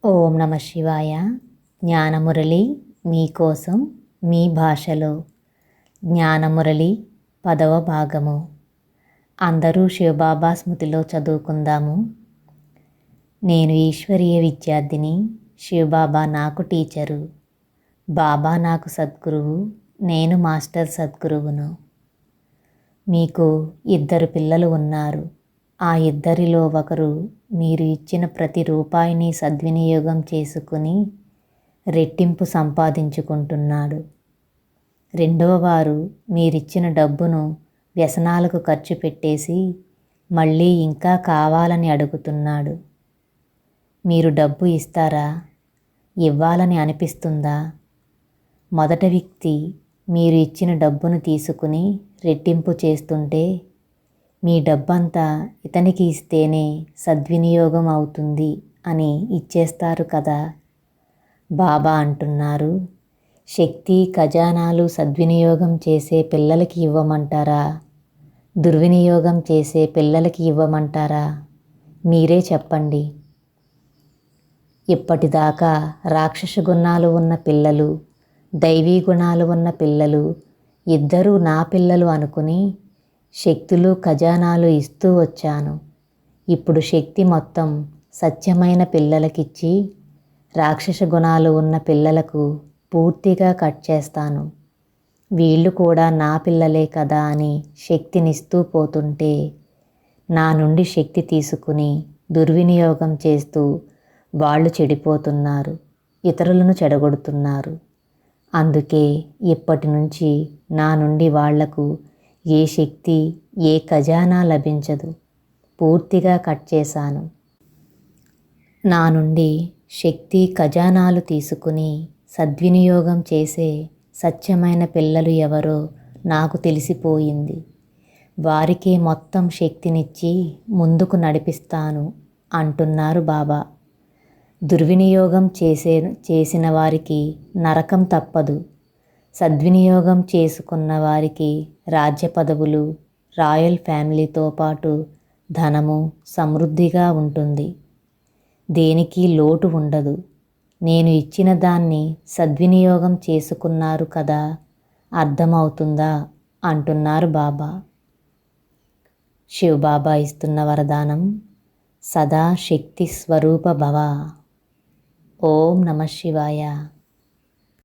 ఓం నమ శివాయ. జ్ఞానమురళి మీకోసం మీ భాషలో. జ్ఞానమురళి 10వ భాగము. అందరూ శివబాబా స్మృతిలో చదువుకుందాము. నేను ఈశ్వరీయ విద్యార్థిని. శివబాబా నాకు టీచరు. బాబా నాకు సద్గురువు. నేను మాస్టర్ సద్గురువును. మీకు 2 పిల్లలు ఉన్నారు. ఆ ఇద్దరిలో ఒకరు మీరు ఇచ్చిన ప్రతి రూపాయిని సద్వినియోగం చేసుకుని రెట్టింపు సంపాదించుకుంటున్నాడు. రెండవ వారు మీరిచ్చిన డబ్బును వ్యసనాలకు ఖర్చు పెట్టేసి మళ్ళీ ఇంకా కావాలని అడుగుతున్నాడు. మీరు డబ్బు ఇస్తారా? ఇవ్వాలని అనిపిస్తుందా? మొదటి వ్యక్తి మీరు ఇచ్చిన డబ్బును తీసుకుని రెట్టింపు చేస్తుంటే మీ డబ్బంతా ఇతనికి ఇస్తేనే సద్వినియోగం అవుతుంది అని ఇచ్చేస్తారు కదా. బాబా అంటున్నారు, శక్తి ఖజానాలు సద్వినియోగం చేసే పిల్లలకి ఇవ్వమంటారా? దుర్వినియోగం చేసే పిల్లలకి ఇవ్వమంటారా? మీరే చెప్పండి. ఇప్పటిదాకా రాక్షస గుణాలు ఉన్న పిల్లలు, దైవీ గుణాలు ఉన్న పిల్లలు ఇద్దరూ నా పిల్లలు అనుకుని శక్తులు ఖజానాలు ఇస్తూ వచ్చాను. ఇప్పుడు శక్తి మొత్తం సత్యమైన పిల్లలకిచ్చి రాక్షస గుణాలు ఉన్న పిల్లలకు పూర్తిగా కట్ చేస్తాను. వీళ్ళు కూడా నా పిల్లలే కదా అని శక్తినిస్తూ పోతుంటే నా నుండి శక్తి తీసుకుని దుర్వినియోగం చేస్తూ వాళ్ళు చెడిపోతున్నారు, ఇతరులను చెడగొడుతున్నారు. అందుకే ఇప్పటి నుంచి నా నుండి వాళ్లకు ఏ శక్తి, ఏ ఖజానా లభించదు. పూర్తిగా కట్ చేశాను. నా నుండి శక్తి ఖజానాలు తీసుకుని సద్వినియోగం చేసే సత్యమైన పిల్లలు ఎవరో నాకు తెలిసిపోయింది. వారికే మొత్తం శక్తినిచ్చి ముందుకు నడిపిస్తాను అంటున్నారు బాబా. దుర్వినియోగం చేసిన వారికి నరకం తప్పదు. సద్వినియోగం చేసుకున్న వారికి రాజ్య పదవులు, రాయల్ ఫ్యామిలీతో పాటు ధనము సమృద్ధిగా ఉంటుంది. దేనికి లోటు ఉండదు. నేను ఇచ్చిన దాన్ని సద్వినియోగం చేసుకున్నారు కదా, అర్థమవుతుందా అంటున్నారు బాబా. శివబాబా ఇస్తున్న వరదానం, సదా శక్తి స్వరూప భవ. ఓం నమ శివాయ.